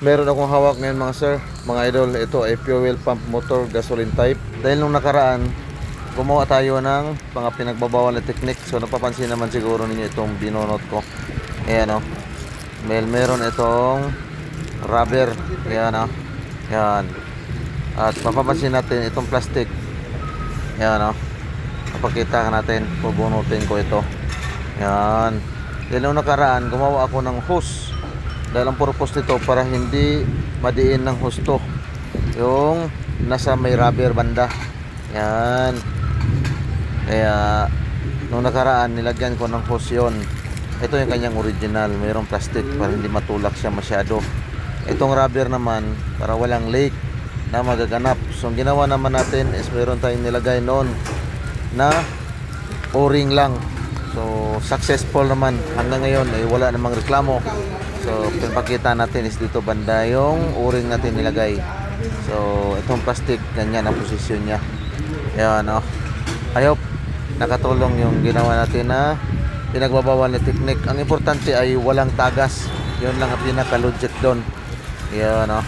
Meron akong hawak ngayon mga sir, mga idol. Ito ay fuel pump motor gasoline type. Dahil nung nakaraan, gumawa tayo ng mga pinagbabawal na technique. So napapansin naman siguro ninyo itong binunot ko. Ayan o. Meron itong rubber. Ayan o. Ayan. At mapapansin natin itong plastic. Ayan o. Napakita natin. Pubunutin ko ito. Ayan. Dahil nung nakaraan, gumawa ako ng hose. Dahil ang purpose nito para hindi madiin ng husto yung nasa may rubber banda. Yan. Kaya nung nakaraan nilagyan ko ng hose yun. Ito yung kanyang original. Mayroong plastic para hindi matulak siya masyado. Itong rubber naman para walang leak na magaganap. So ang ginawa naman natin is mayroon tayong nilagay noon na o-ring lang. So successful naman. Hanggang ngayon ay wala namang reklamo. So, pinapakita natin is dito banda yung o-ring natin nilagay. So, itong plastic, ganyan ang posisyon niya. Ayan, oh. I hope nakatulong yung ginawa natin na pinagbabawal na technique. Ang importante ay walang tagas. Yun lang ang pinaka-logic doon. Ayan, oh.